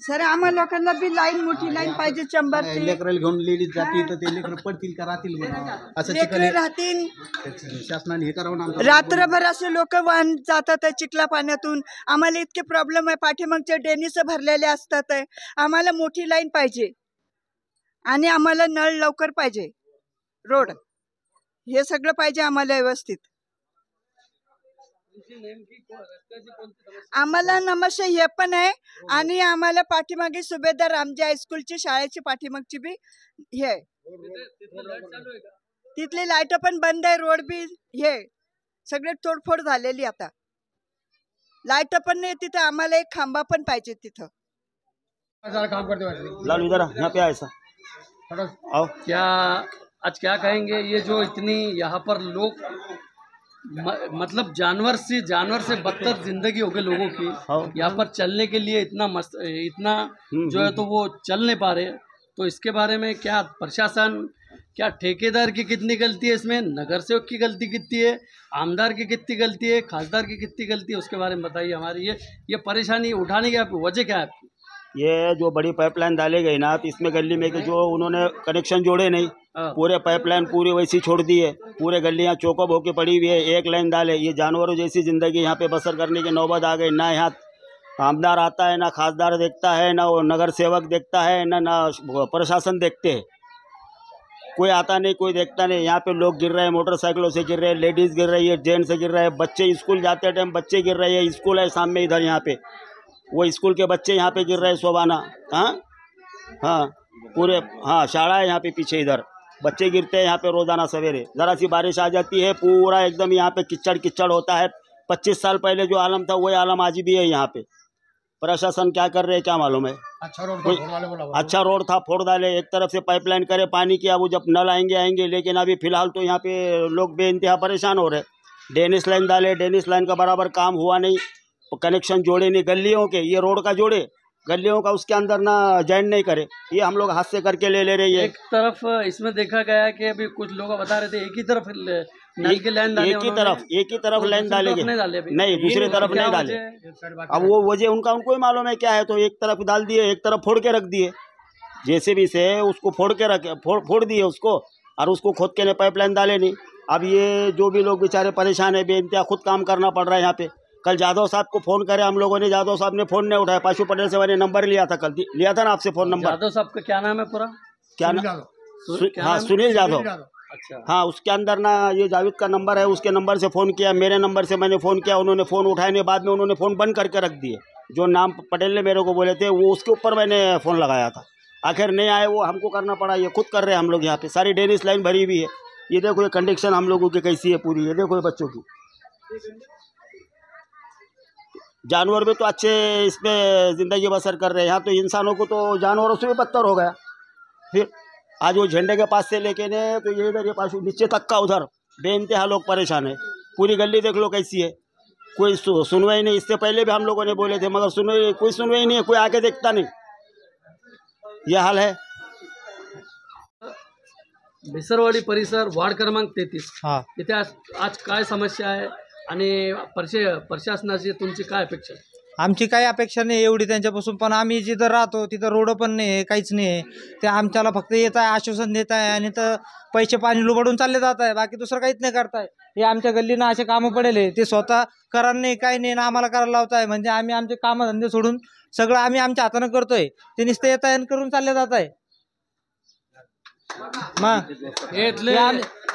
Sir आम्हा लोकांना बी line मोठी लाईन पाहिजे चंबरची. लेकरं घेऊन लेडीज जातील तर ते लेकरं पडतील का राहतील म्हणा असं लेकरं राहतील. शासनाने हे करावं ना आमचं. रात्रभर असे लोक वाहन जातात चिखला पाण्यातून. आम्हाला इतके प्रॉब्लेम आहे. पाठीमागचे डेनिस भरलेले असतात. आम्हाला मोठी लाईन पाहिजे आणि आम्हाला नळ लवकर पाहिजे. रोड हे सगळं पाहिजे आम्हाला व्यवस्थित. आम्हाला नमस्ते हे पण आहे आणि आम्हाला पाठीमागे सुभेदार रामजी हायस्कूलची शाळेची पाठीमागची बी हे आहे. तिथली लाईट पण बंद आहे. रोड बी हे सगळे तोडफोड झालेली. आता लाईट पण नाही तिथं. आम्हाला एक खांबा पण पाहिजे तिथं. लालू इधर यहाँ पे ऐसा आओ. क्या आज क्या कहेंगे, ये जो इतनी यहाँ पर लोग मतलब जानवर से बदतर जिंदगी हो गई लोगों की, यहाँ पर चलने के लिए इतना जो है तो वो चल नहीं पा रहे. तो इसके बारे में क्या प्रशासन, क्या ठेकेदार की कितनी गलती है इसमें, नगर सेवक की गलती कितनी है, आमदार की कितनी गलती है, खासदार की कितनी गलती है, उसके बारे में बताइए. हमारी ये परेशानी उठाने की आपकी वजह क्या है आपकी? ये जो बड़ी पाइपलाइन डाली गई ना, तो इसमें गली में जो उन्होंने कनेक्शन जोड़े नहीं, पूरे पाइपलाइन पूरी वैसी छोड़ दी है. पूरे गलियां चौको भोके पड़ी हुई है. एक लाइन डाले. ये जानवरों जैसी जिंदगी यहाँ पे बसर करने की नौबत आ गई. ना यहाँ आमदार आता है, ना खासदार देखता है, ना वो नगर सेवक देखता है, ना प्रशासन देखते हैं. कोई आता नहीं, कोई देखता नहीं. यहाँ पे लोग गिर रहे हैं, मोटरसाइकिलों से गिर रहे हैं, लेडीज़ गिर रही है, जेंट्स से गिर रहे हैं, बच्चे स्कूल जाते टाइम बच्चे गिर रहे हैं. स्कूल है सामने इधर, यहाँ पे वो स्कूल के बच्चे यहाँ पे गिर रहे हैं सोबाना. हाँ पूरे, हाँ शाला है यहाँ पे पीछे, इधर बच्चे गिरते हैं यहाँ पे रोजाना सवेरे. ज़रा सी बारिश आ जाती है, पूरा एकदम यहाँ पे किचड़ किचड़ होता है. 25 साल पहले जो आलम था वही आलम आज भी है यहाँ पे. प्रशासन क्या कर रहे हैं क्या मालूम है. अच्छा रोड था, फोड़ डाले. एक तरफ से पाइपलाइन करे पानी की. अब जब नल आएंगे, लेकिन अभी फिलहाल तो यहाँ पे लोग बेइंतहा परेशान हो रहे. डेनिस लाइन डाले, डेनिस लाइन का बराबर काम हुआ नहीं. कनेक्शन जोड़े नहीं गलियों के. ये रोड का जोड़े, गलियों का उसके अंदर ना जॉइन नहीं करे. ये हम लोग हाथ से करके ले रहे हैं. एक तरफ इसमें देखा गया है कि अभी कुछ लोग बता रहे थे एक ही तरफ नल की लाइन डाले, एक ही तरफ लाइन डालेंगे, नहीं दूसरी तरफ नहीं डाले. अब वो वजह उनको ही मालूम है क्या है. तो एक तरफ डाल दिए, एक तरफ फोड़ के रख दिए. जेसीबी से उसको फोड़ दिए उसको, और उसको खोद के पाइपलाइन डाले नहीं. अब ये जो भी लोग बेचारे परेशान है, बेइंतहा खुद काम करना पड़ रहा है यहाँ पे. कल जादव साहब को फोन करे हम लोगों ने, जादव साहब ने फोन नहीं उठाया. पाशु पटेल से मैंने नंबर लिया था, कल लिया था ना आपसे फोन नंबर. जादव साहब का क्या नाम है पूरा? क्या नाम? हाँ सुनील जादव. अच्छा हाँ उसके अंदर ना ये जावेद का नंबर है. उसके नंबर से फ़ोन किया, मेरे नंबर से मैंने फ़ोन किया. उन्होंने फ़ोन उठाए नहीं. बाद में उन्होंने फ़ोन बंद करके रख दिए. जो नाम पटेल ने मेरे को बोले थे वो उसके ऊपर मैंने फ़ोन लगाया था. आखिर नहीं आए, वो हमको करना पड़ा. ये खुद कर रहे हैं हम लोग. यहाँ पे सारी डेनिस लाइन भरी हुई है. ये देखो ये कंडीशन हम लोगों की कैसी है पूरी. ये देखो ये बच्चों की. जानवर भी तो अच्छे इसमें ज़िंदगी बसर कर रहे हैं. यहाँ तो इंसानों को तो जानवरों से भी बदतर हो गया. फिर आज वो झंडे के पास से लेके ने तो ये इधर ये पास नीचे तक का उधर बेइंतहा लोग परेशान है. पूरी गली देख लो कैसी है. कोई सुनवाई नहीं. इससे पहले भी हम लोगों ने बोले थे मगर कोई सुनवाई नहीं है. कोई आके देखता नहीं. ये हाल है. भिसरवाडी परिसर वार्ड क्रमांक 33. हाँ इथे आज काय समस्या आहे आणि प्रशासनाची तुमची काय अपेक्षा? आमची काही अपेक्षा नाही एवढी त्यांच्यापासून, पण आम्ही जिथं राहतो तिथं रोड पण नाही आहे, काहीच नाही आहे. ते आमच्याला फक्त येत आहे, आश्वासन देत आहे आणि तर पैसे पाणी लुबाडून चालले जात आहे. बाकी दुसरं काहीच नाही करताय. हे आमच्या गल्लीनं असे कामं पडेले, ते स्वतः करा नाही काही नाही ना आम्हाला करायला लावत आहे. म्हणजे आम्ही आमचे कामधंदे सोडून सगळं आम्ही आमच्या हातानं करतोय. ते नुसतं येत आहे आणि करून चालले जात आहे. मग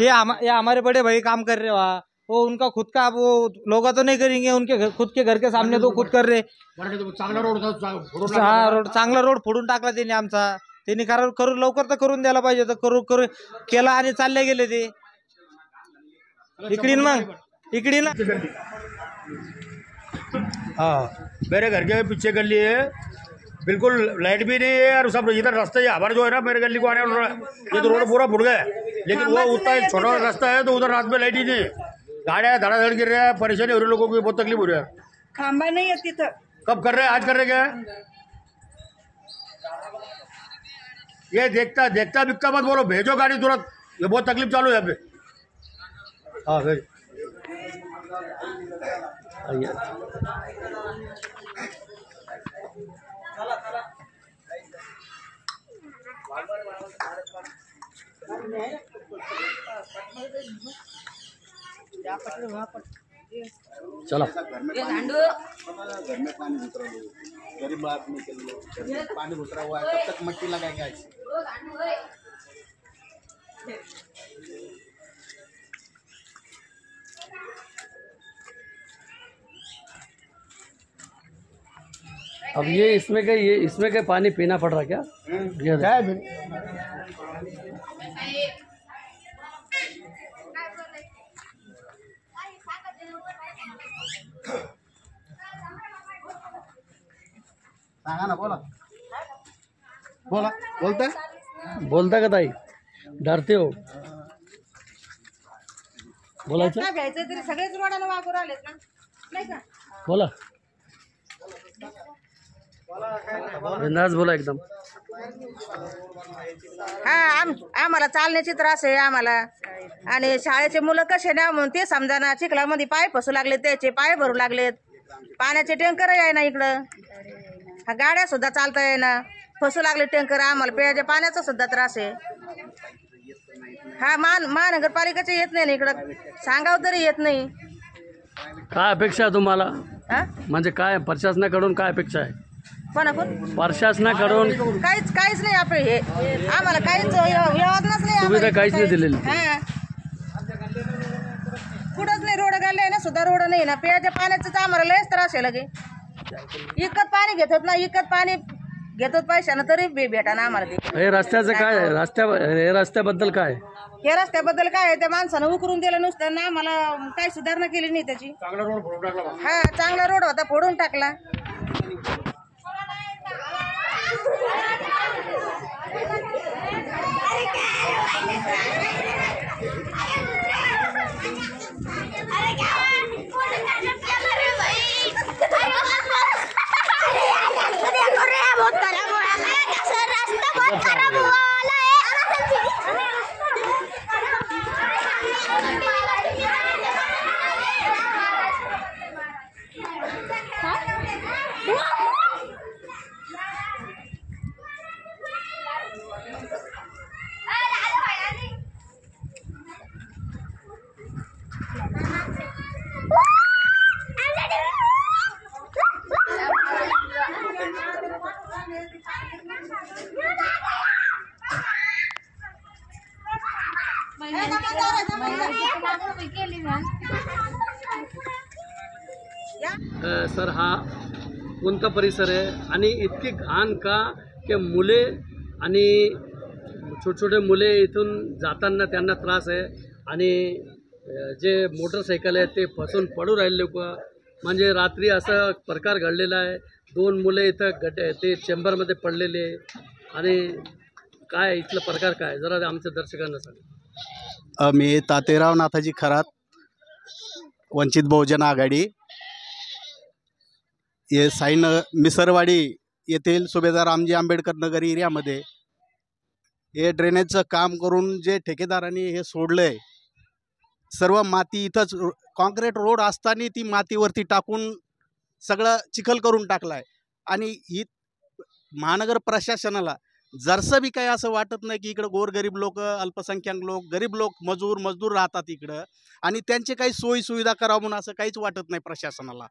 ये हमारे बड़े भाई काम कर रहे वहाँ, वो उनका खुद का, वो लोग तो नहीं करेंगे, उनके खुद के घर के सामने तो खुद कर रहे. हाँ रोड चांगला रोड फोडून टाकला त्यांनी आमचा. त्यांनी करू लवकर तर करून द्यायला पाहिजे. तर केला आणि चालले गेले ते इकडीन. मग इकडीन हाँ मेरे घर के पीछे गली है, बिल्कुल लाइट भी नहीं है. और सब इधर रास्ता है हमारा जो है ना, मेरे गली को आने वाला ये तो रोड पूरा फुट गया है. लेकिन वो उतना छोटा रास्ता है तो उधर रात में लाइट ही नहीं है. गाड़ियाँ धड़ाधड़ गिर रहा है. परेशानी हो रही है लोगों की, बहुत तकलीफ हो रही है. खांबा नहीं है तिथं. कब कर रहे हैं? आज कर रहे क्या है? ये देखता बिकता मत बोलो, भेजो गाड़ी तुरंत. ये बहुत तकलीफ चालू है यहाँ पे. हाँ भेज. आइए। चलो घर में पानी उतरा हुआ है, गरीब आदमी के लिए घर में पानी उतरा हुआ है, कब तक मट्टी लगाएंगे ऐसे? अब ये इसमें के पानी पीना पड़ रहा क्या? ये क्या है सांगा ना, बोला बोला, बोलता का ताई? डरते हो बोलायचं? काय घ्यायचं तरी सगळेच रोडाला वागू राहिलेत ना, नाही का? बोला, बिंदास बोला एकदम. हा आम्हाला चालण्याची त्रास आहे आम्हाला, आणि शाळेचे मुलं कसे ना म्हणून ते समजा ना, चिखलामध्ये पाय फसू लागले, त्याचे पाय भरू लागलेत, पाण्याचे टँकर आहे ना इकडं, हा गाड्या सुद्धा चालता आहे ना, फसू लागले टँकर. आम्हाला प्यायच्या पाण्याचा सुद्धा त्रास आहे. हा महानगरपालिकेचे येत नाही ना इकडं, सांगावं तरी येत नाही. काय अपेक्षा आहे तुम्हाला? हा म्हणजे काय प्रशासनाकडून काय अपेक्षा आहे? कोणाकडून? प्रशासनाकडून काहीच नाही आपलं हे, आम्हाला काहीच योजनाच नाही, सुविधा काहीच नाही दिलेली. हा कुठंच नाही, रोड गाडले ना सुद्धा रोड नाही ना, प्यायच्या पाण्याचं तर आम्हाला लयच त्रास आहे. लगे इकत पाणी घेतात ना, इकत पाणी घेतात पैशानं तरी भेटा ना आम्हाला ते. हे रस्त्याचं काय? हे रस्त्याबद्दल काय? हे रस्त्याबद्दल काय आहे, त्या माणसानं उकरून दिलं नुसतं ना, आम्हाला काही सुधारणा केली नाही त्याची. चांगला रोड फोडून टाकला. हा चांगला रोड होता, फोडून टाकला. सर, हा कोणता परिसर आहे आणि इतकी घाण का? की मुले आणि छोटे मुले इथून जाताना त्यांना त्रास आहे, आणि जे मोटरसायकल आहे ते फसून पडू राहिले लोक. म्हणजे रात्री असा प्रकार घडलेला आहे, 2 मुले इथं ते चेंबरमध्ये पडलेले. आणि काय इथलं प्रकार काय, जरा आमच्या दर्शकांना सांगा. मी तातेराव नाथाजी खरात, वंचित बहुजन आघाडी, हे साईन मिसरवाडी येथील सुभेदार रामजी आंबेडकर नगर एरियामध्ये हे ड्रेनेजचं काम करून जे ठेकेदारांनी हे सोडलंय, सर्व माती इथंच, कॉन्क्रीट रोड असताना ती मातीवरती टाकून सगळं चिखल करून टाकलाय. आणि ही महानगर प्रशासनाला जरसं बी काही असं वाटत नाही की इकडं गोरगरीब लोक, अल्पसंख्याक लोक, गरीब लोक, मजूर राहतात इकडं, आणि त्यांचे काही सोयी सुविधा करावं म्हणून असं काहीच वाटत नाही प्रशासनाला.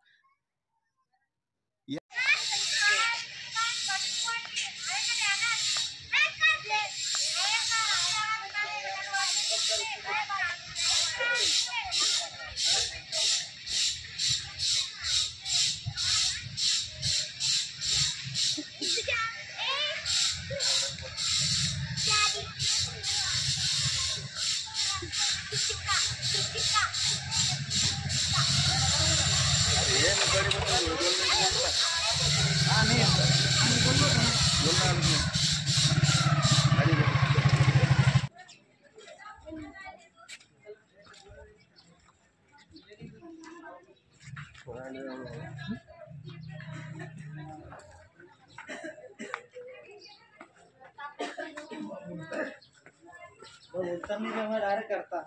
डायरेक्ट करता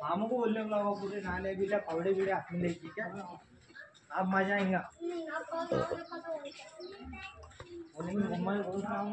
हमको बोलने लगा पूरे नाले बिले फावड़े बिड़े हाथ में लेके क्या अब मजा आएगा और मुंबई बोल रहा हूँ